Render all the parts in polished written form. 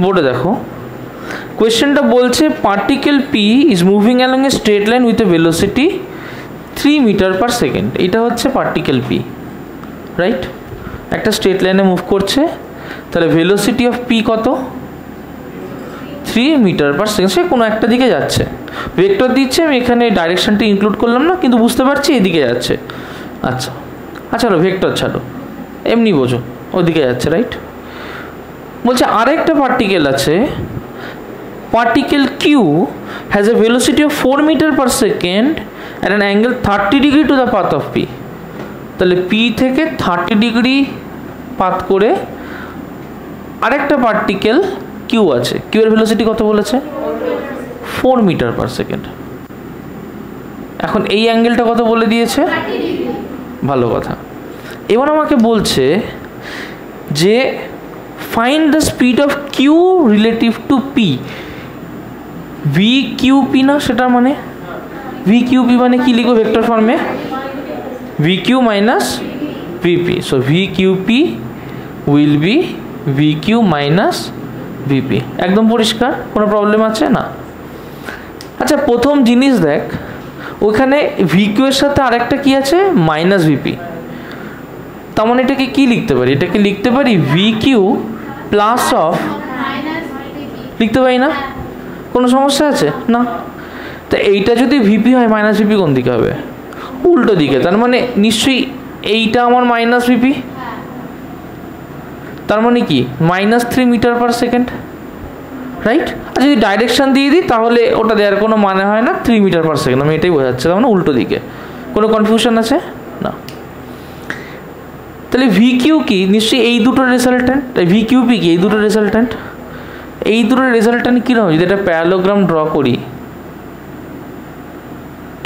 বোর্ডে দেখো কোয়েশ্চেনটা বলছে particle P is moving along a straight line with a velocity 3 metre per second. এটা হচ্ছে পার্টিকেল পি, রাইট? একটা স্ট্রেট লাইনে মুভ করছে, তাহলে ভেলোসিটি অফ পি কত? 3 মিটার পার সেকেন্ড। সে কোনো একটা দিকে যাচ্ছে, ভেক্টর দিচ্ছে, আমি এখানে ডাইরেকশনটা ইনক্লুড করলাম না, কিন্তু বুঝতে পারছি এদিকে যাচ্ছে। আচ্ছা আচ্ছা, ভেক্টর ছাড়ো, এমনি বোঝো ওদিকে যাচ্ছে, রাইট? বলছে আরেকটা পার্টিকেল আছে, particle Q has a velocity of 4 metre per second at an angle 30 degree to the path of P. তাহলে পি থেকে 30 ডিগ্রি পাথ করে আরেকটা পার্টিকেল কিউ আছে, কিউ এর ভেলোসিটি কত বলেছে? 4 মিটার পার সেকেন্ড। এখন এই অ্যাঙ্গেলটা কত বলে দিয়েছে? ভালো কথা। এবার আমাকে বলছে যে find the speed of Q relative to P. V Q P না, সেটা মানে ভি কিউ পি মানে কি লিখবো ভেক্টর ফর্মে? V Q minus VP. So V Q P will be V Q minus VP. একদম পরিষ্কার, কোনো প্রবলেম আছে না? আচ্ছা, প্রথম জিনিস দেখ, ওইখানে ভি কিউ এর সাথে আরেকটা কি আছে? Minus VP. তার মানে এটাকে কি লিখতে পারি? এটাকে লিখতে পারি ভি কিউ প্লাস অফ, লিখতে পারি না? কোনো সমস্যা আছে না? তা এইটা যদি ভিপি হয়, মাইনাস ভিপি কোন দিকে হবে? উল্টো দিকে। তার মানে নিশ্চয়ই এইটা আমার মাইনাস ভিপি, তার মানে কি -3 মিটার পার সেকেন্ড, রাইট? আর যদি ডাইরেকশন দিয়ে দিই তাহলে ওটা দেওয়ার কোনো মানে হয় না, 3 মিটার পার সেকেন্ড, আমি এটাই বোঝাচ্ছি। তার মানে উল্টো দিকে। কোনো কনফিউশন আছে না? তাহলে ভি কিউ কি? নিশ্চয়ই এই দুটো রেজাল্ট্যান্ট। ভি কিউ পি কি? এই দুটো রেজাল্ট্যান্ট। এই দুটো রেজাল্ট্যান্ট কীরকম? যদি একটা প্যারালোগ্রাম ড্র করি,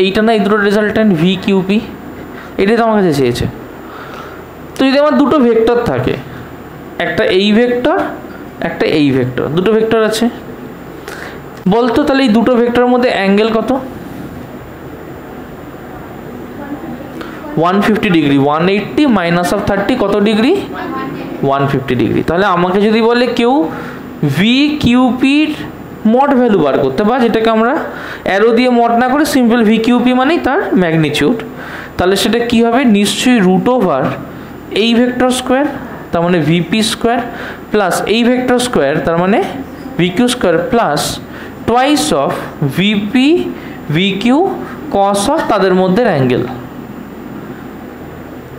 এইটা না এই দুটো রেজাল্ট্যান্ট ভি কিউ পি, এটাই তো আমার কাছে চেয়েছে। তো যদি আমার দুটো ভেক্টর থাকে, একটা এই ভেক্টর, একটা এই ভেক্টর, দুটো ভেক্টর আছে, বলতো তাহলে এই দুটো ভেক্টরের মধ্যে অ্যাঙ্গেল কত? 150 ডিগ্রি। 180 মাইনাস অফ 30 কত ডিগ্রি? 150 ডিগ্রি। তাহলে আমাকে যদি বলে কেউ ভি কিউ পির মড ভ্যালু বার করতে, বা যেটাকে আমরা অ্যারো দিয়ে মড না করে সিম্পল ভি কিউ পি মানেই তার ম্যাগনিটিউড, তাহলে সেটা কি হবে? নিশ্চয়ই রুট ওভার এই ভেক্টর স্কোয়ার, তার মানে ভিপি স্কোয়ার, প্লাস এই ভেক্টর স্কোয়ার, তার মানে VQ square, plus twice of VP VQ cos of তাদের মধ্যে অ্যাঙ্গেল।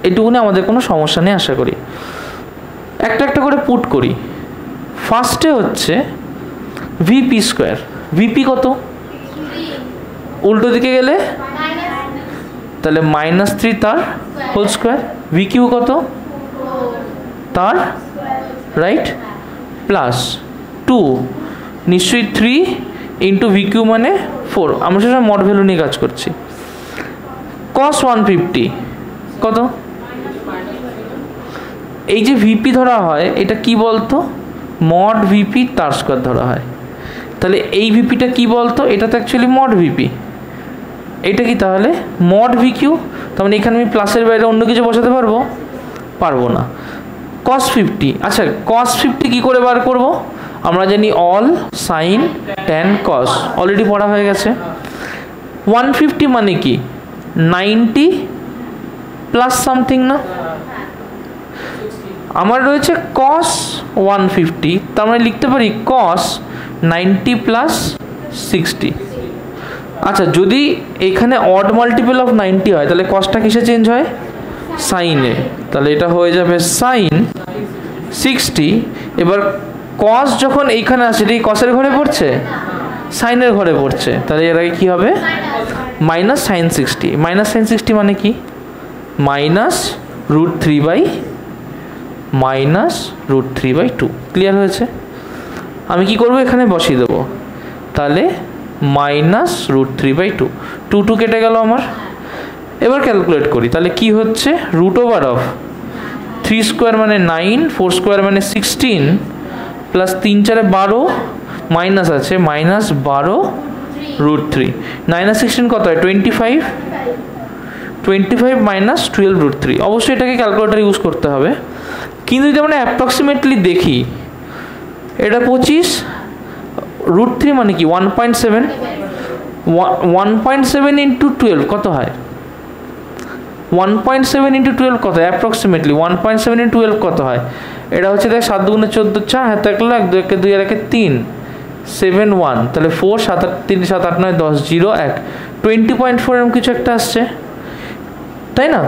এটুকুনি আমাদের কোনো সমস্যা নেই আশা করি। একটা একটা করে পুট করি। ফার্স্টে হচ্ছে ভিপি স্কোয়ার। ভিপি কত? উল্টো দিকে গেলে তাহলে -3 তার হোল স্কোয়ার। ভিকিউ কত? তার, রাইট, প্লাস 2 নিশ্চয়ই 3 ইন্টু ভিকিউ মানে 4। আমরা সেটা মড ভ্যালু নিয়ে কাজ করছি। কস 150 কত? এই যে ভিপি ধরা হয়, এটা কি বলতো? মড ভিপি তার স্কোয়ার ধরা হয়। তাহলে এই ভিপিটা কি বলতো? এটা তো অ্যাকচুয়ালি মড ভিপি। এটা কি তাহলে মড ভিকিউ? তার মানে এখানে আমি প্লাসের বাইরে অন্য কিছু বসাতে পারবো? পারবো না। cos 50, আচ্ছা cos 50 কি করে বার করব? আমরা জানি অল সাইন ট্যান কস, অলরেডি পড়া হয়ে গেছে। 150 মানে কি? 90 প্লাস সামথিং না? আমার রয়েছে cos 150, তার মানে লিখতে পারি cos 90 প্লাস 60। আচ্ছা, যদি এখানে অড মাল্টিপল অফ 90 হয়, তাহলে কসটা কিসে চেঞ্জ হয়? সাইনে। তাহলে এটা হয়ে যাবে সাইন 60। এবার কস যখন এইখানে আসে, এটা কসের ঘরে পড়ছে, সাইনের ঘরে পড়ছে, তাহলে এর আগে কি হবে? Minus sine 60। মাইনাস সাইন 60 মানে কি? -√3/2। ক্লিয়ার হয়েছে? আমি কি করব? এখানে বসিয়ে দেবো। তাহলে -√3/2। 2 কেটে গেল আমার। এবার ক্যালকুলেট করি, তাহলে কি হচ্ছে? রুট ওভার অফ 3 স্কোয়ার মানে 9, 4 স্কোয়ার মানে 16, প্লাস 3 4 12, মাইনাস আছে -12√3। 9 16 কত হয়? 25। 25 মাইনাস 12√3। অবশ্যই এটাকে ক্যালকুলেটার ইউজ করতে হবে, কিন্তু যদি আমরা অ্যাপ্রক্সিমেটলি দেখি, এটা 25 √3 মানে কি 1.7, 1.7 ইন্টু 12 কত হয়? 1.7 ইন্টু 12 কত হয়? অ্যাপ্রক্সিমেটলি 1.7 ইন্টু 12 কত হয়? এটা হচ্ছে দেখ 7 2 14 4 হাতে 1 লাখ 2 1 2 আর 1 3 7 1, তাহলে 4 7 8 3 7 8 9 10 0 1 20.4 এরকম কিছু একটা আসছে, তাই না?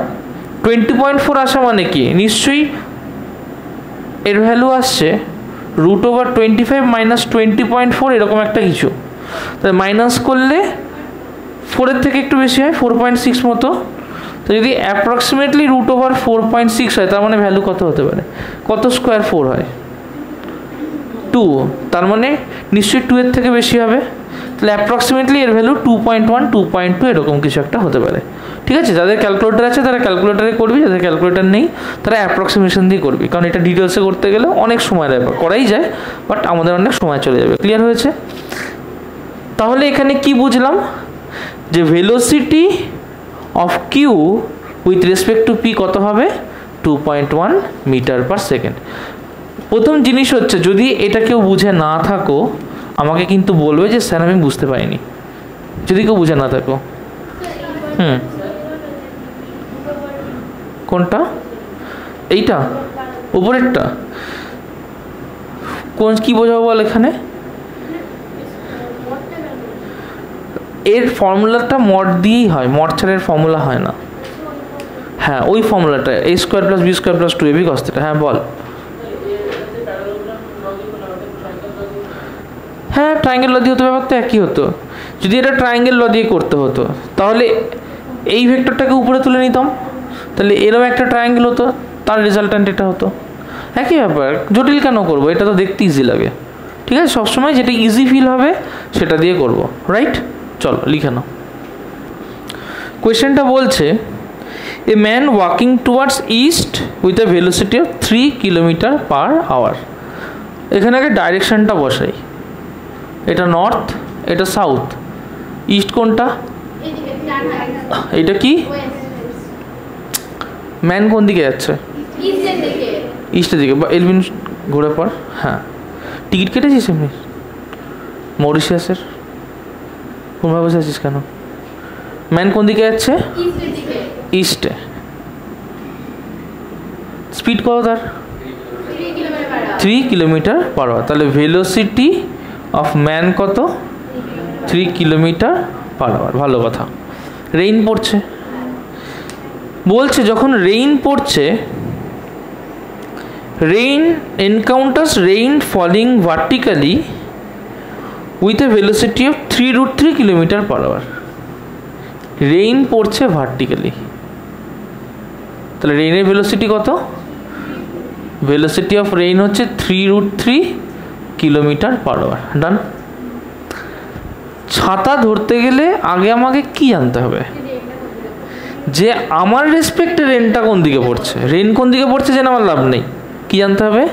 20.4 আসা মানে কি? নিশ্চয়ই এর ভ্যালু আসছে √25 মাইনাস 20.4 এরকম একটা কিছু, তাহলে মাইনাস করলে 4 এর থেকে একটু বেশি হয় 4.6 মতো। তো যদি অ্যাপ্রক্সিমেটলি √4.6 হয় তার মানে ভ্যালু কত হতে পারে? কত স্কোয়ার 4 হয়? 2, তার মানে নিশ্চয়ই 2 এর থেকে বেশি হবে, তাহলে অ্যাপ্রক্সিমেটলি এর ভ্যালু 2.1 2.2 এরকম কিছু একটা হতে পারে। ঠিক আছে, যাদের ক্যালকুলেটার আছে তারা ক্যালকুলেটারে করবি, যাদের ক্যালকুলেটার নেই তারা অ্যাপ্রক্সিমেশন দিয়ে করবি, কারণ এটা ডিটেলসে করতে গেলে অনেক সময় লাগবে, করাই যায় বাট আমাদের অনেক সময় চলে যাবে। ক্লিয়ার হয়েছে? তাহলে এখানে কি বুঝলাম? যে velocity of Q with respect to P কত হবে? 2.1 মিটার পার সেকেন্ড। প্রথম জিনিস হচ্ছে যদি এটা কেউ বুঝে না থাকো আমাকে কিন্তু বলবে যে স্যার আমি বুঝতে পারিনি, যদি কেউ বুঝে না থাকো। কোনটা? এইটা উপরেরটা? কোন কি বোঝাবো বল এখানে? এর ফর্মুলাটা মড দিয়েই হয়, মড ছাড়া এর ফর্মুলা হয় না। হ্যাঁ ওই ফর্মুলাটা a² + b² + 2ab cos θ। হ্যাঁ বল। হ্যাঁ ট্রায়াঙ্গেল ল দিয়ে হতো, ব্যাপারটা একই হতো। যদি এটা ট্রায়াঙ্গেল ল দিয়ে করতে হতো তাহলে এই ভেক্টরটাকে উপরে তুলে নিতাম, তাহলে এরকম একটা ট্রায়াঙ্গেল হতো, তার রেজাল্ট্যান্ট এটা হতো। একই ব্যাপার, জটিল কেন করবো? এটা তো দেখতে ইজি লাগে। ঠিক আছে, সবসময় যেটা ইজি ফিল হবে সেটা দিয়ে করব, রাইট? চলো লিখে নাও। কোয়েশ্চেনটা বলছে a man walking towards east with a velocity of 3 km/h। এখানে আগে ডাইরেকশনটা বসাই, এটা নর্থ এটা সাউথ, ইস্ট কোনটা? এটা কি? ম্যান কোন দিকে যাচ্ছে? ইস্টের দিকে। বা এলভিন ঘুরে পর। হ্যাঁ টিকিট কেটেছিস এমনি মরিশিয়াসের? কোনভাবে বসে আছিস কেন? ম্যান কোন দিকে যাচ্ছে? ইস্টে। স্পিড কত তার? 3 km/h। তাহলে ভেলোসিটি অফ ম্যান কত? 3 km/h। ভালো কথা। রেইন পড়ছে, বলছে যখন রেইন পড়ছে, rain encounters rain falling vertically with a velocity of 3√3 km/h। Rain পড়ছে ভার্টিক্যালি, তাহলে রেইনের ভেলোসিটি কত? ভেলোসিটি অফ রেইন হচ্ছে 3√3 km/h। ডান। ছাতা ধরতে গেলে আগে আমাকে কি জানতে হবে? যে আমার রেসপেক্টে রেনটা কোন দিকে পড়ছে, রেন কোন দিকে পড়ছে জেনে আমার লাভ নেই, কি জানতে হবে?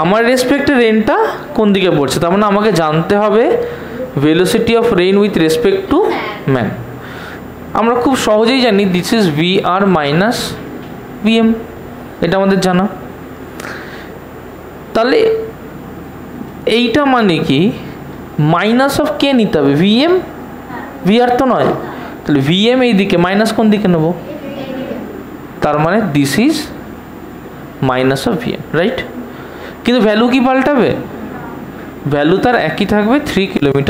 আমার রেসপেক্টে রেনটা কোন দিকে পড়ছে, তার মানে আমাকে জানতে হবে velocity of rain with respect to man. আমরা খুব সহজেই জানি this is VR minus VM, এটা আমাদের জানা। তাহলে এইটা মানে কি মাইনাস অফ কে নিতে হবে? VM, VR তো নয়, তাহলে VM এই দিকে, মাইনাস কোন দিকে নেব? তার মানে this is minus of VM, right? কিন্তু ভ্যালু কি পাল্টাবে? ভ্যালু তার একই থাকবে 3 km/h।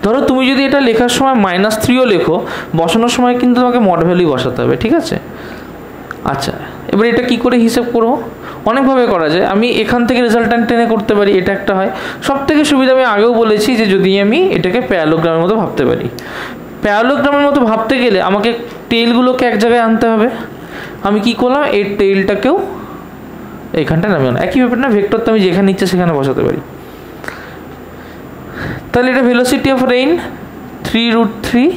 ধরো তুমি যদি এটা লেখার সময় -3ও লেখো, বসানোর সময় কিন্তু তোমাকে মড ভ্যালু বসাতে হবে, ঠিক আছে? আচ্ছা এবার এটা কি করে হিসেব করবো? অনেকভাবে করা যায়। আমি এখান থেকে রেজাল্ট্যান্ট টেনে করতে পারি, এটা একটা হয়। সব থেকে সুবিধা আমি আগেও বলেছি যে যদি আমি এটাকে প্যারালোগ্রামের মতো ভাবতে পারি। প্যারালোগ্রামের মতো ভাবতে গেলে আমাকে টেইলগুলোকে এক জায়গায় আনতে হবে। আমি কি করলাম, এই টেইলটাকেও এইখানটা নামিয়ে, একই ব্যাপার না? ভেক্টর তো আমি যেখানে ইচ্ছে সেখানে বসাতে পারি। তাহলে এটা velocity of rain 3√3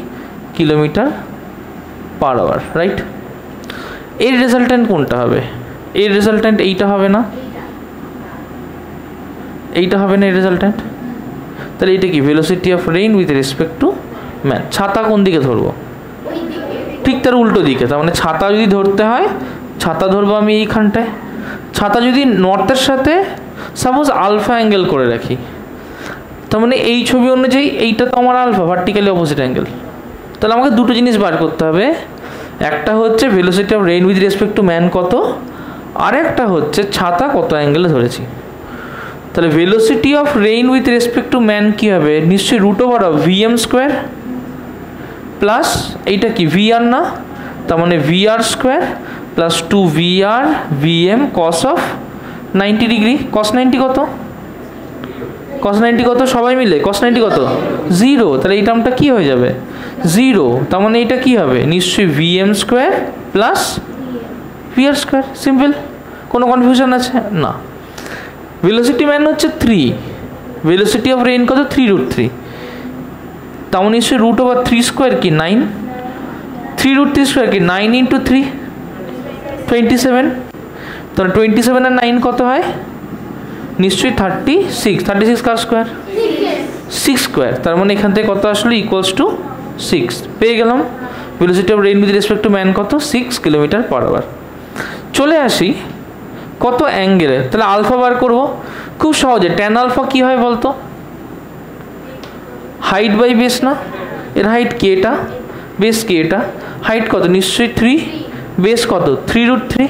km/h, right? এর রেজাল্ট্যান্ট কোনটা হবে? এর রেজাল্ট্যান্ট এইটা হবে না? এইটা হবে না এর রেজাল্ট্যান্ট। তাহলে এটা কি? Velocity of rain with respect to man. ছাতা কোন দিকে ধরবো? ঠিক তার উল্টো দিকে। তার মানে ছাতা যদি ধরতে হয়, ছাতা ধরবো আমি এইখানটায়। ছাতা যদি নর্থের সাথে, সাপোজ আলফা অ্যাঙ্গেল করে রাখি, তার মানে এই ছবি অনুযায়ী এইটা তো আমার আলফা, ভার্টিক্যালি অপোজিট অ্যাঙ্গেল। তাহলে আমাকে দুটো জিনিস বার করতে হবে, একটা হচ্ছে velocity of rain with respect to man কত, আর একটা হচ্ছে ছাতা কত অ্যাঙ্গেলে ধরেছি। তাহলে velocity of rain with respect to man কী হবে, নিশ্চয়ই root over of VM square plus এইটা কি ভিআর না, তার মানে VR square plus 2VR VM cos of 90 degree. Cos 90 কত, কস 90 কত সবাই মিলে, কস 90 কত 0, তাহলে এই টার্মটা কী হয়ে যাবে 0, তার মানে এটা কী হবে নিশ্চয়ই VM square plus VR square. Simple, কোনো কনফিউশন আছে না। ভেলোসিটি ম্যান হচ্ছে 3, ভেলোসিটি অফ রেইন কত 3√3, তার মানে নিশ্চয়ই রুট ওভার 3 স্কোয়ার কি 9, 3√3 স্কোয়ার কি 9 × 3 27, তাহলে 27 আর 9 কত হয় নিশ্চয়ই 36 কার স্কোয়ার 6 স্কোয়ার, তার মানে এখান থেকে কত আসলে ইকুয়ালস টু 6 পেয়ে গেলাম। Velocity of rain with respect to man কত 6 km/h। চলে আসি কত অ্যাঙ্গেলে, তাহলে আলফা বার করবো খুব সহজে। ট্যান আলফা কী হয় বলতো, হাইট বাই বেস না, এর হাইট কে, এটা বেস কে, এটা হাইট কত নিশ্চয়ই 3, বেস কত 3√3,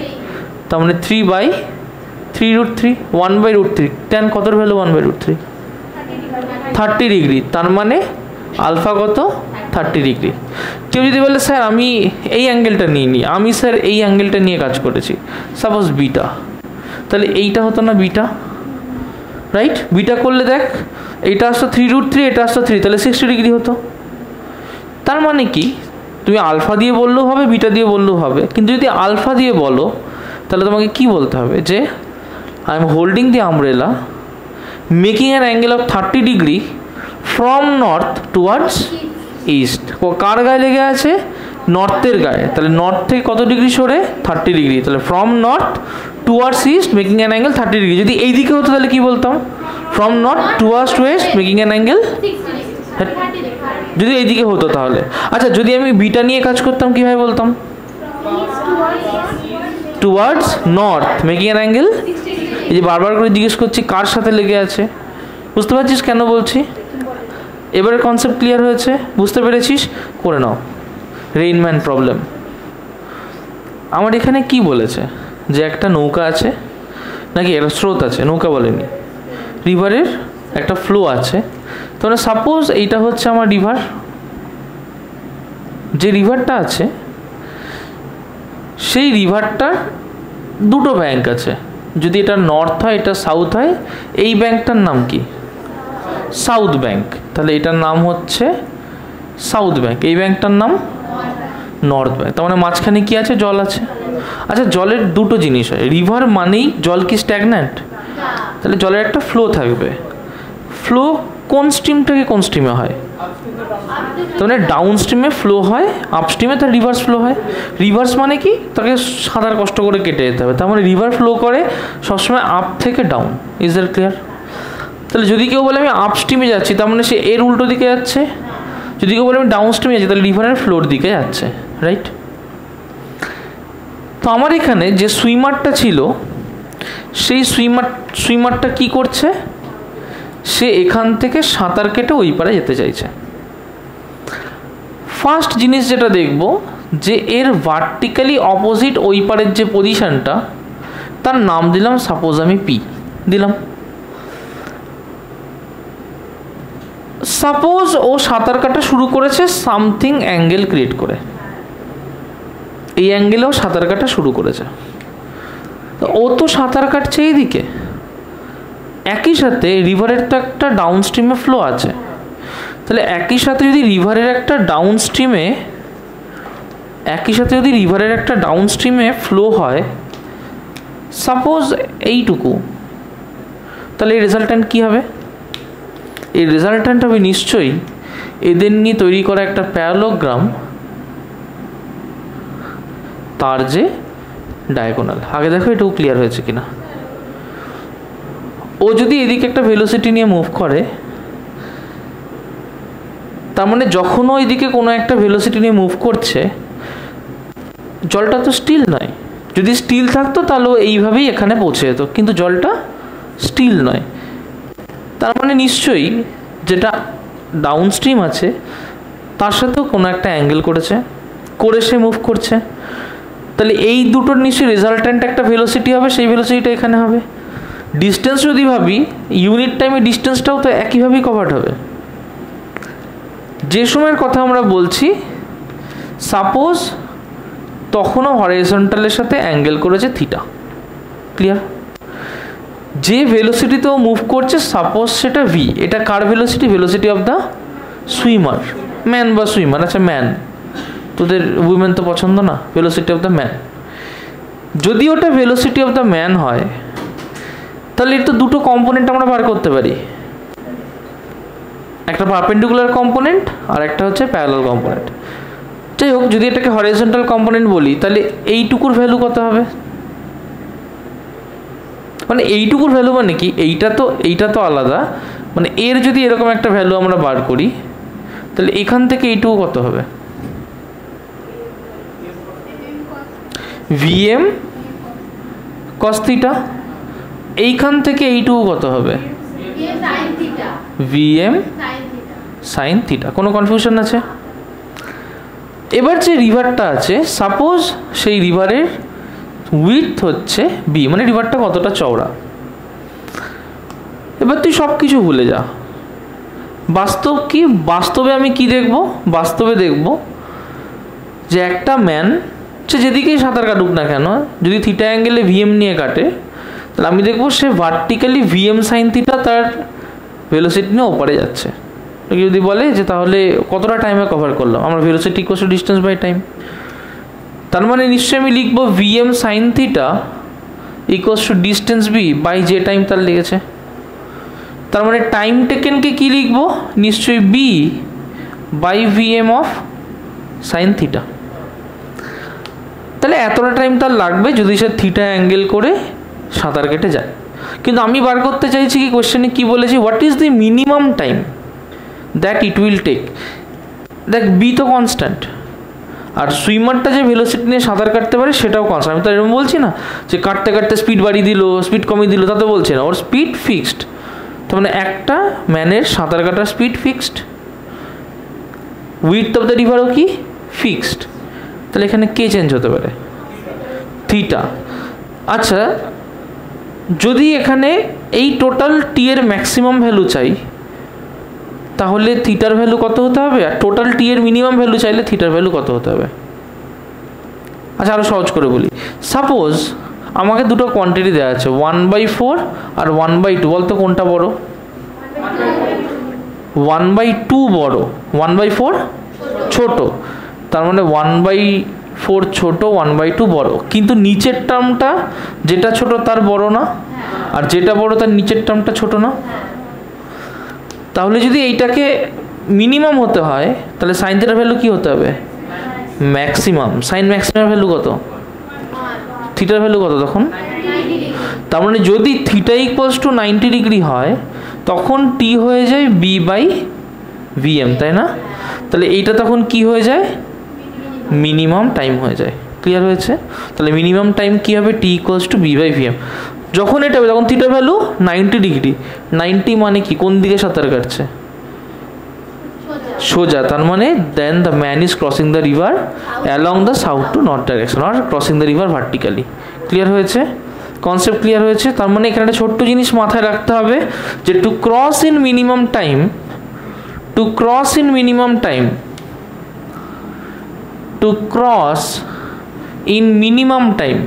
তার মানে 3/3√3 1/√3, ট্যান কতর ভ্যালু 1/√3 30 ডিগ্রি, তার মানে আলফা কত 30 ডিগ্রি। কেউ যদি বলে স্যার আমি এই অ্যাঙ্গেলটা নিয়ে নিই, আমি স্যার এই অ্যাঙ্গেলটা নিয়ে কাজ করেছি, সাপোজ বিটা, তাহলে এইটা হতো না বিটা, রাইট? বিটা করলে দেখ এইটা আসতো 3√3, এটা আসতো 3, তাহলে 60 ডিগ্রি হতো। তার মানে কি তুমি আলফা দিয়ে বললেও হবে, বিটা দিয়ে বললেও হবে, কিন্তু যদি আলফা দিয়ে বলো তাহলে তোমাকে কি বলতে হবে যে I am holding the umbrella making an angle of 30 degree from north towards east. কার গায়ে লেগে আছে, নর্থের গায়ে, তাহলে নর্থ থেকে কত ডিগ্রি সরে 30 ডিগ্রি, তাহলে from north towards east making an angle 30 degree. যদি এই দিকে হতো তাহলে কি বলতাম, from north towards West making an angle, যদি এইদিকে হতো তাহলে। আচ্ছা যদি আমি বিটা নিয়ে কাজ করতাম কীভাবে বলতাম, towards north making an angle, এই যে বারবার করে জিজ্ঞেস করছি কার সাথে লেগে আছে, বুঝতে পারছিস কেন বলছি, এবারে কনসেপ্ট ক্লিয়ার হয়েছে, বুঝতে পেরেছিস, করে নাও। রেইনম্যান প্রবলেম আমার এখানে কি বলেছে যে একটা নৌকা আছে নাকি একটা স্রোত আছে, নৌকা বলেনি, রিভারের একটা ফ্লো আছে। তাহলে সাপোজ এইটা হচ্ছে আমার রিভার, যে রিভারটা আছে সেই রিভারটার দুটো ব্যাংক আছে, যদি এটা নর্থ হয় এটা সাউথ হয়, এই ব্যাংকটার নাম কি সাউথ ব্যাংক, তাহলে এটার নাম হচ্ছে সাউথ ব্যাংক, এই ব্যাংকটার নাম নর্থ ব্যাংক। তার মানে মাঝখানে কি আছে, জল আছে। আচ্ছা জলের দুটো জিনিস হয়, রিভার মানেই জল কি স্ট্যাগন্যান্ট, তাহলে জলের একটা ফ্লো থাকবে, ফ্লো কোন স্ট্রিম থেকে কোন স্ট্রিমে হয়, তার মানে ডাউন স্ট্রিমে ফ্লো হয়, আপ স্ট্রিমে তার রিভার্স ফ্লো হয়। রিভার্স মানে কি, তাকে সাঁতার কষ্ট করে কেটে যেতে হবে, তার মানে রিভার ফ্লো করে সবসময় আপ থেকে ডাউন। Is that clear? তাহলে যদি কেউ বলে আমি আপ স্ট্রিমে যাচ্ছি, তার মানে সে এর উল্টো দিকে যাচ্ছে, যদি কেউ বলে আমি ডাউন স্ট্রিমে যাচ্ছি তাহলে রিভারের ফ্লোর দিকে যাচ্ছে, রাইট? তো আমার এখানে যে সুইমারটা ছিল সেই সুইমারটা কি করছে, সে এখান থেকে সাঁতার কেটে ওই পারে যেতে চাইছে। ফার্স্ট জিনিস যেটা দেখব যে এর ভার্টিক্যালি অপোজিট ওই পারের যে পজিশনটা তার নাম দিলাম, সাপোজ আমি পি দিলাম। সাপোজ ও সাঁতার কাটা শুরু করেছে সামথিং অ্যাঙ্গেল ক্রিয়েট করে, এই অ্যাঙ্গেলেও সাঁতার কাটা শুরু করেছে, তো ও তো সাঁতার কাটছে এইদিকে, একই সাথে রিভারের তো একটা ডাউন স্ট্রিমে ফ্লো আছে, তাহলে একই সাথে যদি রিভারের একটা ডাউন স্ট্রিমে ফ্লো হয় সাপোজ এইটুকু, তাহলে এই রেজাল্ট্যান্ট কী হবে, এই রেজাল্ট্যান্ট হবে নিশ্চয়ই এদের নিয়ে তৈরি করা একটা প্যারালোগ্রাম, তার যে ডায়াগোনাল। আগে দেখো এটুকু ক্লিয়ার হয়েছে কিনা। ও যদি এদিকে একটা ভেলোসিটি নিয়ে মুভ করে, তার মানে যখন ও এদিকে কোনো একটা ভেলোসিটি নিয়ে মুভ করছে, জলটা তো স্টিল নয়, যদি স্টিল থাকতো তাহলে ও এইভাবেই এখানে পৌঁছে যেত, কিন্তু জলটা স্টিল নয়। তার মানে নিশ্চয়ই যেটা ডাউন স্ট্রিম আছে তার সাথেও কোনো একটা অ্যাঙ্গেল করেছে, করে সে মুভ করছে। তাহলে এই দুটোর নিশ্চয়ই রেজাল্ট্যান্ট একটা ভেলোসিটি হবে, সেই ভেলোসিটিটা এখানে হবে। ডিস্টেন্স যদি ভাবি, ইউনিট টাইমে ডিস্টেন্সটাও তো একইভাবেই কভার্ড হবে। যে সময়ের কথা আমরা বলছি, সাপোজ তখনও হরাইজন্টালের সাথে অ্যাঙ্গেল করেছে থিটা। ক্লিয়ার? যে ভেলোসিটিতেও মুভ করছে, সাপোজ সেটা ভি, এটা কার velocity? Velocity of the swimmer, man বা সুইমার। আচ্ছা ম্যান, তোদের উইমেন তো পছন্দ না, ভেলোসিটি অফ দ্য ম্যান। যদি ওটা ভেলোসিটি অফ দ্য ম্যান হয়, তাহলে এর তো দুটো কম্পোনেন্ট আমরা বার করতে পারি, একটা পারপেন্ডিকুলার কম্পোনেন্ট আর একটা হচ্ছে প্যারালাল কম্পোনেন্ট। যাই হোক, যদি এটাকে হরাইজন্টাল কম্পোনেন্ট বলি, তাহলে এইটুকুর ভ্যালু কত হবে? মানে এইটুকুর ভ্যালু মানে কি, এইটা তো আলাদা, মানে এর যদি এরকম একটা ভ্যালু আমরা বার করি, তাহলে এখান থেকে এইটুকু কত হবে? VM cos theta. এইখান থেকে এইটুকু কত হবে? VM sine theta. কোনো কনফিউশন আছে? এবার যে রিভারটা আছে, সাপোজ সেই রিভারের উইডথ হচ্ছে বি, মানে রিভারটা কতটা চওড়া। এবার তুই সব কিছু ভুলে যা। বাস্তব কি? বাস্তবে আমি কি দেখব? বাস্তবে দেখব যে একটা ম্যান সে যেদিকেই সাঁতার কাটুক না কেন, যদি থিটা অ্যাঙ্গেলে ভিএম নিয়ে কাটে, তাহলে আমি দেখবো সে ভার্টিক্যালি ভিএম সাইন থিটা তার ভেলোসিটি নিয়ে ওপারে যাচ্ছে। যদি বলে যে তাহলে কতটা টাইমে কভার করলাম, আমরা velocity equals to distance by time. তার মানে নিশ্চয়ই আমি লিখবো VM sine theta equals to distance B by যে টাইম তার লেগেছে। তার মানে টাইম টেকেনকে কি লিখবো? নিশ্চয়ই B by VM of sine theta. তাহলে এতটা টাইম তার লাগবে যদি সে থিটা অ্যাঙ্গেল করে সাঁতার কেটে যায়। কিন্তু আমি বার করতে চাইছি কি, কোয়েশ্চেনে কি বলেছি, what is the minimum time that it will take. দেখ, বি তো কনস্ট্যান্ট, আর সুইমারটা যে ভেলোসিটি নিয়ে সাঁতার কাটতে পারে সেটাও কনস্ট্যান্ট। আমি তো এরকম বলছি না যে কাটতে কাটতে স্পিড বাড়িয়ে দিল, স্পিড কমিয়ে দিল, তা তো বলছি না। ওর স্পিড ফিক্সড। তার মানে একটা ম্যানের সাঁতার কাটার speed fixed, width of the রিভারও কি ফিক্সড। তাহলে এখানে কে চেঞ্জ হতে পারে? থিটা। আচ্ছা, যদি এখানে এই টোটাল টি এর ম্যাক্সিমাম ভ্যালু চাই, তাহলে থিটার ভ্যালু কত হতে হবে? আর টোটাল টি এর মিনিমাম ভ্যালু চাইলে থিটার ভ্যালু কত হতে হবে? আচ্ছা, আরও সহজ করে বলি। সাপোজ আমাকে দুটো কোয়ান্টিটি দেওয়া আছে, 1/4 আর 1/2। বলতো কোনটা বড়? 1/2 বড়, 1/4 ছোট। তার মানে 1/4 ছোট, 1/2 বড়। কিন্তু নিচের টার্মটা যেটা ছোট তার বড় না, আর যেটা বড় তার নিচের টার্মটা ছোট না। তাহলে যদি এইটাকে মিনিমাম হতে হয়, তাহলে সাইন থিটার ভ্যালু কি হতে হবে? ম্যাক্সিমাম। সাইন ম্যাক্সিমাম ভ্যালু কত? থিটার ভ্যালু কত তখন? তার মানে যদি থিটা ইকুয়ালস টু 90 ডিগ্রি হয়, তখন টি হয়ে যায় বি বাই ভিএম, তাই না? তাহলে এইটা তখন কি হয়ে যায়? মিনিমাম টাইম হয়ে যায়। ক্লিয়ার হয়েছে? তাহলে মিনিমাম টাইম কি হবে? T equals to B by VM. যখন এটা হবে তখন থিটার ভ্যালু 90 ডিগ্রি। 90 মানে কি? কোন দিকে সাঁতার কাটছে? সোজা। তার মানে then the man is crossing the river along the south to north direction, আর crossing the river vertically. Clear হয়েছে? কনসেপ্ট ক্লিয়ার হয়েছে? তার মানে এখানে একটা ছোট্ট জিনিস মাথায় রাখতে হবে যে to cross in minimum time, to cross in minimum time, to cross in minimum time,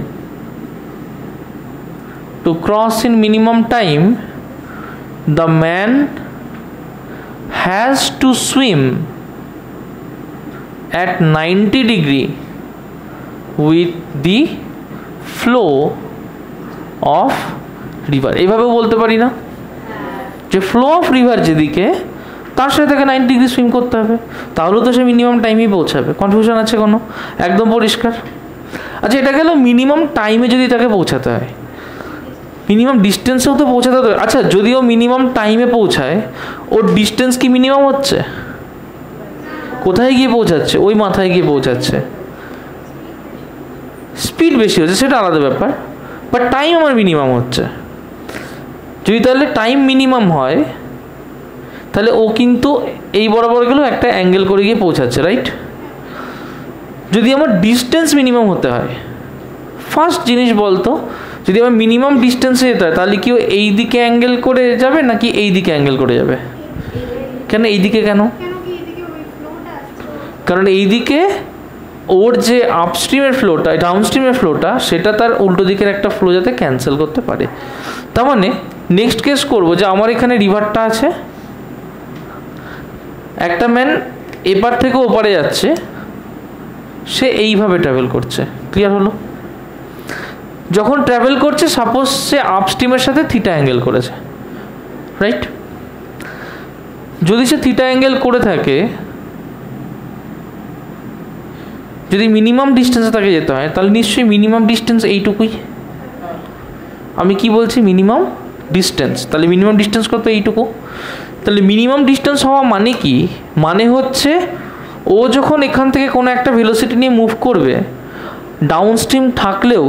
to cross in minimum time, the man has to swim at 90 degree with the flow of river। এইভাবে বলতে পারি না যে flow of river যেদিকে, তার সাথে তাকে 90 degree swim করতে হবে, তাহলে তো সে মিনিমাম টাইমেই পৌঁছাবে। কনফিউশন আছে কোনো? একদম পরিষ্কার। আচ্ছা, এটা গেল মিনিমাম টাইমে যদি তাকে পৌঁছাতে হয়। মিনিমাম ডিস্টেন্সেও তো পৌঁছাতে হবে। আচ্ছা, যদি ও মিনিমাম টাইমে পৌঁছায়, ওর ডিস্টেন্স কি মিনিমাম হচ্ছে? কোথায় গিয়ে পৌঁছাচ্ছে? ওই মাথায় গিয়ে পৌঁছাচ্ছে। স্পিড বেশি হচ্ছে সেটা আলাদা ব্যাপার, বাট টাইম আমার মিনিমাম হচ্ছে। যদি তাহলে টাইম মিনিমাম হয় তাহলে ও কিন্তু এই বরাবর গেলেও একটা অ্যাঙ্গেল করে গিয়ে পৌঁছাচ্ছে, রাইট? যদি আমার ডিস্টেন্স মিনিমাম হতে হয়, ফার্স্ট জিনিস বলতো, যদি আমার মিনিমাম ডিস্টেন্সে যেতে হয় তাহলে কি ও এই দিকে অ্যাঙ্গেল করে যাবে নাকি এই দিকে অ্যাঙ্গেল করে যাবে? কেন এই দিকে? কেন? কারণ এই দিকে ওর যে আপস্ট্রিমের ফ্লোটা, ডাউনস্ট্রিমের ফ্লোটা, সেটা তার উল্টো দিকের একটা ফ্লো যাতে ক্যান্সেল করতে পারে। তার মানে নেক্সট কেস করবো যে আমার এখানে রিভারটা আছে, একটা ম্যান এপার থেকে ওপারে যাচ্ছে, সে এইভাবে ট্রাভেল করছে, ক্লিয়ার হলো? যখন ট্রাভেল করছে সাপোজ সে আপস্ট্রিমের সাথে থিটা অ্যাঙ্গেল করেছে, রাইট? যদি সে থিটা অ্যাঙ্গেল করে থাকে, যদি মিনিমাম ডিস্টেন্সে তাকে যেতে হয় তাহলে নিশ্চয়ই মিনিমাম ডিস্টেন্স এইটুকুই। আমি কি বলছি? Minimum distance. তাহলে মিনিমাম ডিস্টেন্স কত? এইটুকু। তাহলে মিনিমাম ডিস্টেন্স হওয়া মানে কি? মানে হচ্ছে ও যখন এখান থেকে কোনো একটা ভেলোসিটি নিয়ে মুভ করবে, ডাউনস্ট্রিম থাকলেও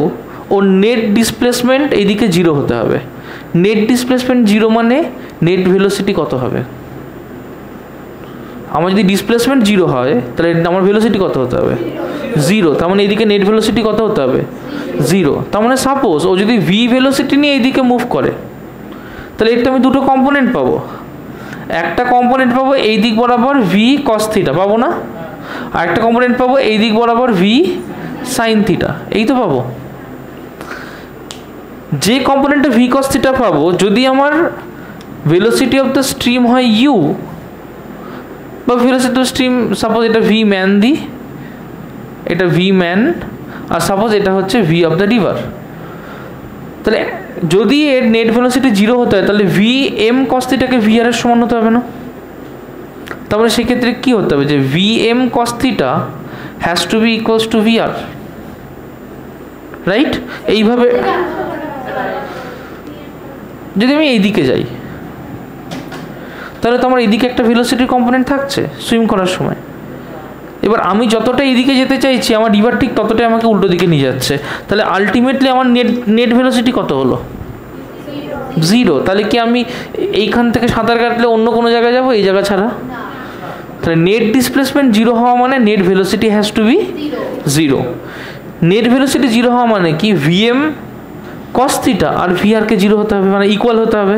ওর নেট ডিসপ্লেসমেন্ট এইদিকে জিরো হতে হবে। নেট ডিসপ্লেসমেন্ট জিরো মানে নেট ভেলোসিটি কত হবে? আমার যদি ডিসপ্লেসমেন্ট জিরো হয় তাহলে আমার ভেলোসিটি কত হতে হবে? জিরো। তার মানে এইদিকে নেট ভেলোসিটি কত হতে হবে? জিরো। তার মানে সাপোজ ও যদি ভি ভেলোসিটি নিয়ে এইদিকে মুভ করে তাহলে এটা আমি দুটো কম্পোনেন্ট পাবো। একটা কম্পোনেন্ট পাবো এই দিক বরাবর ভি কস থিটা, পাবো না? আর একটা কম্পোনেন্ট পাবো এই দিক বরাবর ভি সাইন থিটা, এই তো পাবো। যে কম্পোনেন্টটা ভি কস থিটা পাবো, যদি আমার ভেলোসিটি অফ দ্য স্ট্রিম হয় ইউ, বা ভেলোসিটি অফ স্ট্রিম সাপোজ এটা ভি ম্যান দি, এটা ভি ম্যান, আর সাপোজ এটা হচ্ছে ভি অফ দ্য রিভার, তাহলে যদি এর নেট ভেলোসিটি জিরো হতে হয় তাহলে ভি এম কস থিটাকে ভি আর এর সমান হতে হবে না? তারপরে সেক্ষেত্রে কী হতে হবে? যে V M cos theta has to be equals to V R, right? এইভাবে যদি আমি এইদিকে যাই তাহলে তো আমার এইদিকে একটা ভেলোসিটির কম্পোনেন্ট থাকছে সুইম করার সময়। এবার আমি যতটা এইদিকে যেতে চাইছি আমার রিভার ঠিক ততটাই আমাকে উল্টো দিকে নিয়ে যাচ্ছে, তাহলে আলটিমেটলি আমার নেট ভেলোসিটি কত হলো? জিরো। তাহলে কি আমি এইখান থেকে সাঁতার কাটলে অন্য কোনো জায়গায় যাবো এই জায়গা ছাড়া? তাহলে নেট ডিসপ্লেসমেন্ট জিরো হওয়া মানে net velocity has to be zero. Net velocity zero হওয়া মানে কি? ভিএম কস থিটা আর ভিআরকে জিরো হতে হবে, মানে ইকুয়াল হতে হবে।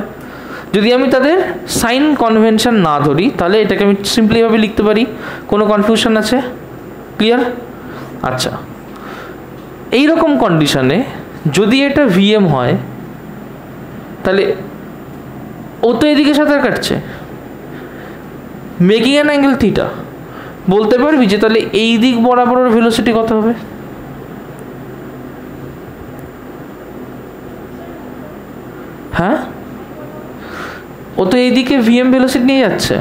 যদি আমি তাদের সাইন কনভেনশন না ধরি তাহলে এটাকে আমি সিম্পলিভাবে লিখতে পারি। কোনো কনফিউশন আছে? ক্লিয়ার? আচ্ছা, এই রকম কন্ডিশনে যদি এটা ভিএম হয় তাহলে ও তো এদিকে সাঁতার কাটছে, মেকিং অ্যান অ্যাঙ্গেল থিটা, বলতে পারবি যে তাহলে এই দিক বরাবর ভেলোসিটি কত হবে? হ্যাঁ, ও তো এইদিকে ভিএম ভেলোসিটি নিয়ে যাচ্ছে,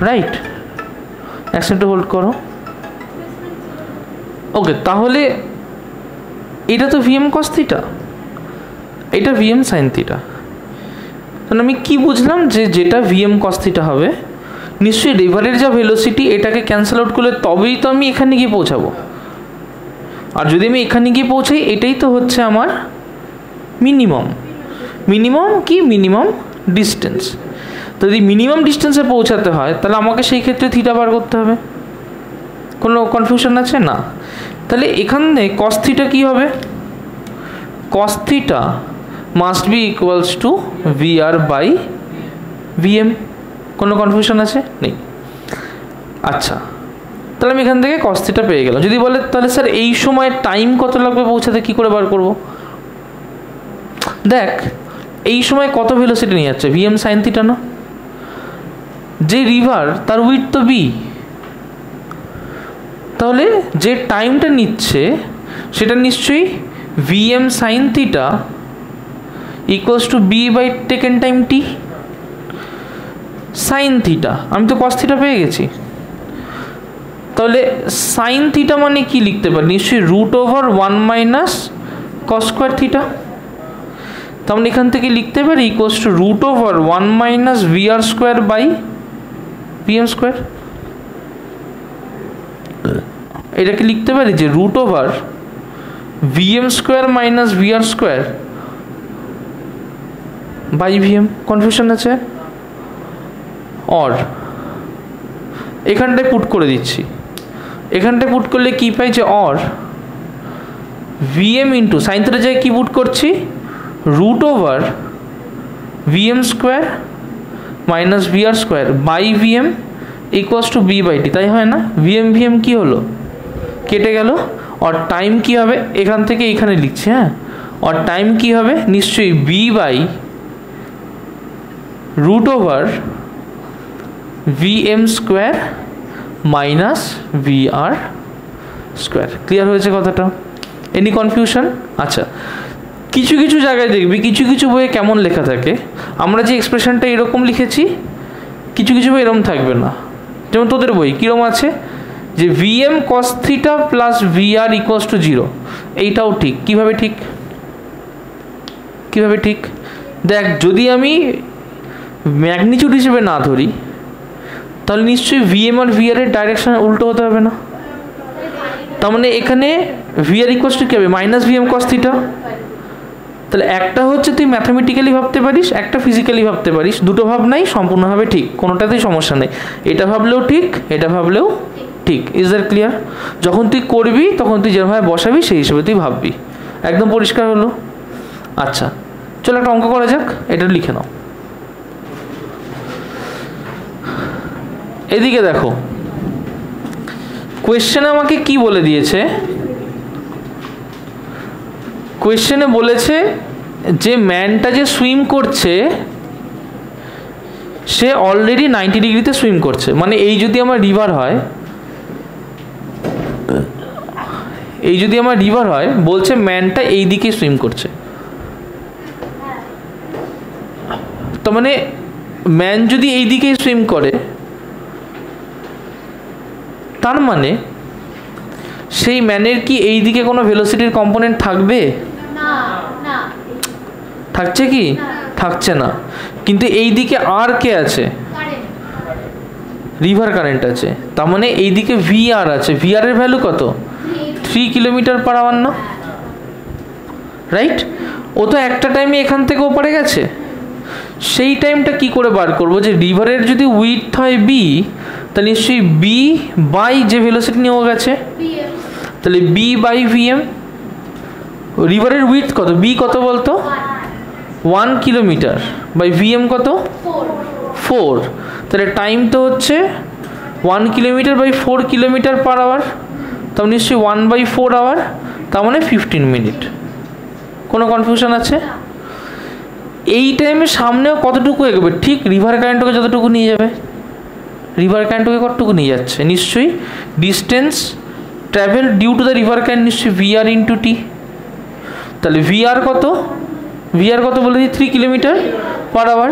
রাইট? এক সেকেন্ড হোল্ড করো। ওকে, তাহলে এটা তো ভিএম কস থিটা, এটা ভিএম সাইন থিটা। তাহলে আমি কি বুঝলাম? যে যেটা ভিএম কস থিটা হবে নিশ্চয়ই রিভারের যা ভেলোসিটি এটাকে ক্যান্সেল আউট করলে তবেই তো আমি এখানে গিয়ে পৌঁছাবো। আর যদি আমি এখানে গিয়ে পৌঁছাই এটাই তো হচ্ছে আমার মিনিমাম। মিনিমাম কি? Minimum distance. তো যদি মিনিমাম ডিস্টেন্সে পৌঁছাতে হয় তাহলে আমাকে সেই ক্ষেত্রে থিটা বার করতে হবে। কোনো কনফিউশন আছে? না। তাহলে এখানে কস থিটা কী হবে? Cos theta must be equals to V R by VM. কোনো কনফিউশন আছে? নেই। আচ্ছা, তাহলে আমি এখান থেকে কস থিটা পেয়ে গেলাম। যদি বলে তাহলে স্যার এই সময় টাইম কত লাগবে পৌঁছাতে, কী করে বার করব? দেখ, এই সময় কত ভেলোসিটি নিয়ে যাচ্ছে? ভিএম সাইন থিটা না? যে রিভার তার উইথ তো বি, তাহলে যে টাইমটা নিচ্ছে সেটা নিশ্চয়ই VM sine theta equals to B by taken time T sine theta. আমি তো কস থিটা পেয়ে গেছি। তাহলে সাইন থিটা মানে কি লিখতে পারি? নিশ্চয়ই root over 1 minus cos square theta. তার মানে এখান থেকে লিখতে পারি equals to root over 1 minus V R square by VM square. এটাকে লিখতে পারি যে root over VM square minus V R square by VM, confusion আছে? অর এখানটায় পুট করে দিচ্ছি, এখানটায় পুট করলে কি পাই যে অর ভিএম ইন্টু সাইন থিটার জায়গায় কি পুট করছি, root over VM square minus VR square by VM equals to B by T, তাই হয় না? ভিএম ভিএম কী হলো, কেটে গেল। আর টাইম কী হবে, এখান থেকে এইখানে লিখছি, হ্যাঁ, আর টাইম কী হবে, নিশ্চয়ই B by root over VM square minus VR square. Clear হয়েছে কথাটা? Any confusion? আচ্ছা, কিছু কিছু জায়গায় দেখবি কিছু কিছু বইয়ে কেমন লেখা থাকে, আমরা যে এক্সপ্রেশনটা এরকম লিখেছি কিছু কিছু বই এরকম থাকবে না। যেমন তোদের বই কীরকম আছে যে VM cos theta plus VR equals to 0, এইটাও ঠিক। কিভাবে ঠিক? কিভাবে ঠিক? দেখ, যদি আমি ম্যাগনিটিউড হিসেবে না ধরি তাহলে নিশ্চয়ই ভিএম আর ভিআর এর ডাইরেকশন উল্টো হতে হবে না? তার মানে এখানে ভিআর ইকুয়ালস টু কী হবে, মাইনাস ভিএম কস থিটা। তাহলে একটা হচ্ছে তুই ম্যাথামেটিক্যালি ভাবতে পারিস, একটা ফিজিক্যালি ভাবতে পারিস, দুটো ভাবনাই সম্পূর্ণভাবে ঠিক, কোনোটাতেই সমস্যা নেই। এটা ভাবলেও ঠিক, এটা ভাবলেও ঠিক। Is that clear? যখন তুই করবি তখন তুই যেভাবে বসাবি সেই হিসেবে তুই ভাববি। একদম পরিষ্কার হলো? আচ্ছা, চলো একটা অঙ্ক করা যাক, এটা লিখে নাও। এদিকে দেখো, কোয়েশ্চেনে আমাকে কি বলে দিয়েছে, কোয়েশ্চেনে বলেছে যে ম্যানটা যে সুইম করছে সে অলরেডি 90 ডিগ্রিতে সুইম করছে। মানে এই যদি আমার রিভার হয়, এই যদি আমার রিভার হয়, বলছে ম্যানটা এই দিকে সুইম করছে। তো মানে ম্যান যদি এই দিকে সুইম করে তার মানে সেই ম্যানের কি এই দিকে কোনো ভেলোসিটির কম্পোনেন্ট থাকবে? থাকছে কি? থাকছে না। কিন্তু এই দিকে আর কে আছে? রিভার কারেন্ট আছে। তার মানে এই দিকে ভিআর আছে। ভিআর এর ভ্যালু কত? 3 কিলোমিটার পার আওয়ার না? রাইট? ও তো একটা টাইমে এখান থেকে ওপারে গেছে। সেই টাইমটা কি করে বার করবো? যে রিভারের যদি উইডথ হয় বি, তাহলে নিশ্চয়ই বি বাই যে ভেলোসিটি নিয়ে ও গেছে, তাহলে বি বাই ভিএম। রিভারের উইডথ কত? বি কত বলতো? 1 কিলোমিটার বাই ভিএম কত? 4। তাহলে টাইম তো হচ্ছে 1 kilometre by 4 kilometre per hour, তার নিশ্চয়ই 1/4 আওয়ার, তার মানে 15 মিনিট। কোনো কনফিউশন আছে? এই টাইমে সামনেও কতটুকু এগোবে? ঠিক রিভার কারেন্টকে যতটুকু নিয়ে যাবে। রিভার কারেন্টকে কতটুকু নিয়ে যাচ্ছে? নিশ্চয়ই distance travel due to the river current নিশ্চয়ই ভিআর ইন্টু টি। তাহলে ভিআর কত? ভিআর কত বলে দিই? 3 কিলোমিটার পার আওয়ার।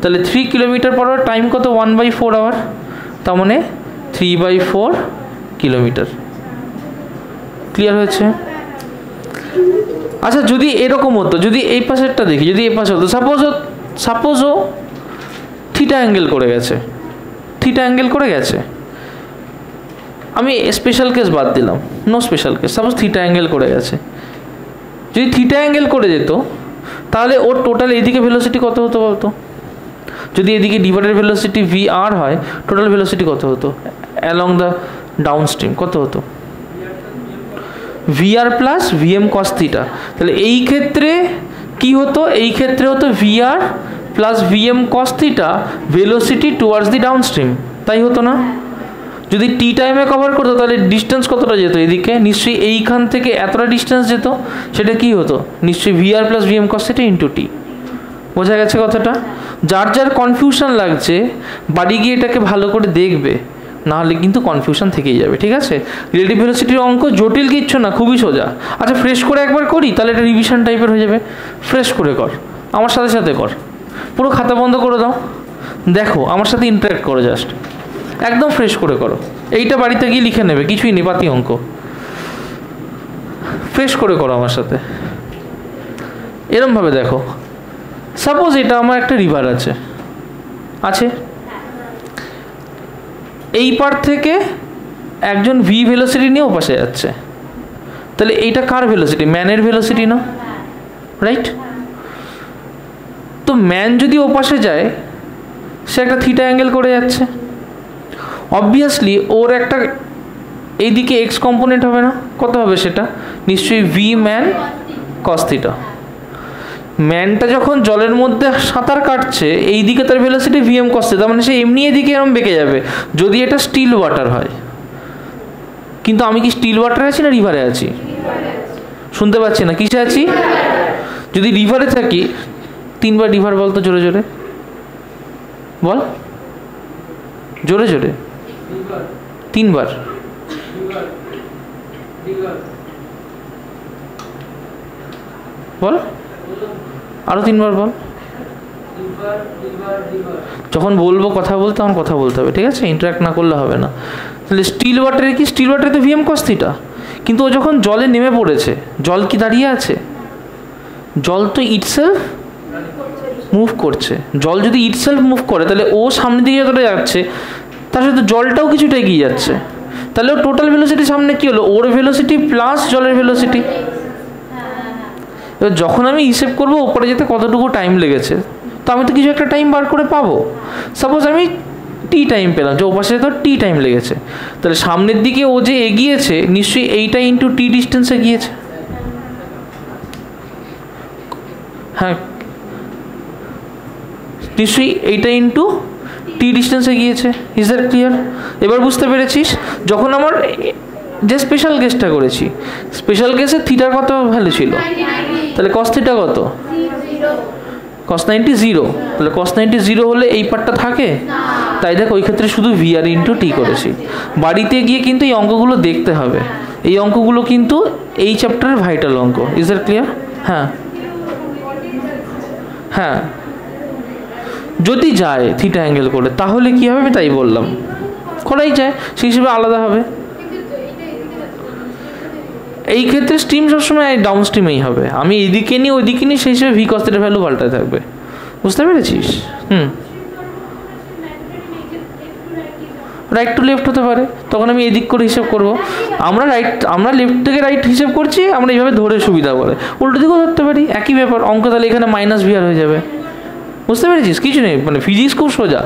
তাহলে 3 কিলোমিটার পার আওয়ার টাইম কত? 1/4 আওয়ার, তার মানে 3/4 কিলোমিটার। ক্লিয়ার হয়েছে? আচ্ছা, যদি এরকম হতো, যদি এই পাশেরটা দেখি, যদি এই পাশে হতো, সাপোজ ও থিটা অ্যাঙ্গেল করে গেছে, থিটা অ্যাঙ্গেল করে গেছে, আমি স্পেশাল কেস বাদ দিলাম, no special case, suppose theta angle করে গেছে। যদি থিটা অ্যাঙ্গেল করে যেত তাহলে ওর টোটাল এদিকে ভেলোসিটি কত হতো বলতো? যদি এদিকে ডিভাইডের ভেলোসিটি ভি আর হয়, টোটাল ভেলোসিটি কত হতো অ্যালং দ্য ডাউন স্ট্রিম? কত হতো? VR plus VM cos theta. তাহলে এই ক্ষেত্রে কি হতো? এই ক্ষেত্রে হতো VR plus VM cos theta velocity towards the down stream, তাই হতো না? যদি টি টাইমে কভার করতো তাহলে ডিস্টেন্স কতটা যেত এদিকে? নিশ্চয়ই এইখান থেকে এতটা ডিস্টেন্স যেত। সেটা কি হতো? নিশ্চয়ই VR plus VM cos theta into T. বোঝা গেছে কথাটা? যার যার কনফিউশন লাগছে বাড়ি গিয়ে এটাকে ভালো করে দেখবে, নাহলে কিন্তু কনফিউশন থেকেই যাবে। ঠিক আছে? রিলেটিভ ভেলোসিটির অঙ্ক জটিল কিচ্ছু না, খুবই সোজা। আচ্ছা, ফ্রেশ করে একবার করি, তাহলে এটা রিভিশন টাইপের হয়ে যাবে। ফ্রেশ করে কর, আমার সাথে সাথে কর, পুরো খাতা বন্ধ করে দাও, দেখো আমার সাথে ইন্টারেক্ট করো, জাস্ট একদম ফ্রেশ করে করো। এইটা বাড়িতে গিয়ে লিখে নেবে, কিছুই নেই, পাতি অঙ্ক। ফ্রেশ করে করো আমার সাথে। এরমভাবে দেখো, সাপোজ এটা আমার একটা রিভার আছে, এই পার থেকে একজন ভি ভেলোসিটি নিয়ে ও পাশে যাচ্ছে, তাহলে এইটা কার ভেলোসিটি? ম্যানের ভেলোসিটি না? রাইট? তো তো ম্যান যদি ও পাশে যায় সে একটা থিটা অ্যাঙ্গেল করে যাচ্ছে, অবভিয়াসলি ওর একটা এইদিকে এক্স কম্পোনেন্ট হবে না, কত হবে সেটা? নিশ্চয়ই ভি ম্যান কস থিটা। ম্যানটা যখন জলের মধ্যে সাঁতার কাটছে এই দিকে তার ভেলোসিটি ভিএম কস থিটা, মানে সে এমনি এদিকে এরকম বেঁকে যাবে যদি এটা স্টিল ওয়াটার হয়। কিন্তু আমি কি স্টিল ওয়াটারে আছি না রিভারে আছি? শুনতে পাচ্ছি না, কিসে আছি? যদি রিভারে থাকি, 3 বার রিভার বল তো জোরে জোরে বল, জোরে জোরে 3 বার। বল আরো 3 বার বল। যখন বলবো কথা বলতে তখন কথা বলতে হবে, ঠিক আছে? ইন্টারাক্ট না করলে হবে না। তাহলে স্টিল ওয়াটারে কি? স্টিল ওয়াটারে তো ভিএম কস থিটা, কিন্তু ও যখন জলে নেমে পড়েছে, জল কি দাঁড়িয়ে আছে? জল তো ইটসেলফ মুভ করছে। জল যদি ইটসেলফ মুভ করে তাহলে ও সামনের দিকে যতটা যাচ্ছে তার সাথে জলটাও কিছুটা এগিয়ে যাচ্ছে, তাহলে ওর টোটাল ভেলোসিটি সামনে কি হলো? ওর ভেলোসিটি প্লাস জলের ভেলোসিটি। এবার যখন আমি হিসেব করবো ওপরে যেতে কতটুকু টাইম লেগেছে, তো আমি তো কিছু একটা টাইম বার করে পাবো। সাপোজ আমি টি টাইম পেলাম, যে ওপাশে তো টি টাইম লেগেছে, তাহলে সামনের দিকে ও যে এগিয়েছে নিশ্চয়ই এইটা ইন্টু টি ডিস্টেন্স এগিয়েছে। হ্যাঁ, নিশ্চয়ই এইটা ইন্টু টি ডিস্টেন্সে গিয়েছে। Is that clear? এবার বুঝতে পেরেছিস? যখন আমার যে স্পেশাল কেসটা করেছি, স্পেশাল কেসে থিটা কত ভ্যালু ছিল? তাহলে কস থিটা কত? কস 90 0। তাহলে কস 90 0 হলে এই পার্টটা থাকে, তাই দেখ ওই ক্ষেত্রে শুধু ভি আর ইন্টু টি করেছি। বাড়িতে গিয়ে কিন্তু এই অঙ্কগুলো দেখতে হবে, এই অঙ্কগুলো কিন্তু এই চ্যাপ্টারের ভাইটাল অঙ্ক। Is that clear? হ্যাঁ হ্যাঁ, যদি যায় থিটা অ্যাঙ্গেল করে তাহলে কি হবে আমি তাই বললাম, করাই যায়, সেই হিসেবে আলাদা হবে। এই ক্ষেত্রে স্ট্রিম সবসময় ডাউন স্ট্রিমেই হবে, আমি এইদিকে নিই ওইদিকে নিই সেই হিসেবে ভি কস থিটার ভ্যালু পাল্টায় থাকবে। বুঝতে পেরেছিস? রাইট টু লেফট হতে পারে, তখন আমি এদিক করে হিসেব করবো। আমরা লেফট থেকে রাইট হিসেব করছি, আমরা এইভাবে ধরে সুবিধা করে উল্টো দিকেও ধরতে পারি, একই ব্যাপার। অঙ্ক তাহলে এখানে মাইনাস ভি আর হয়ে যাবে। বুঝতে পেরেছিস? কিছু নেই, মানে ফিজিক্স খুব সোজা।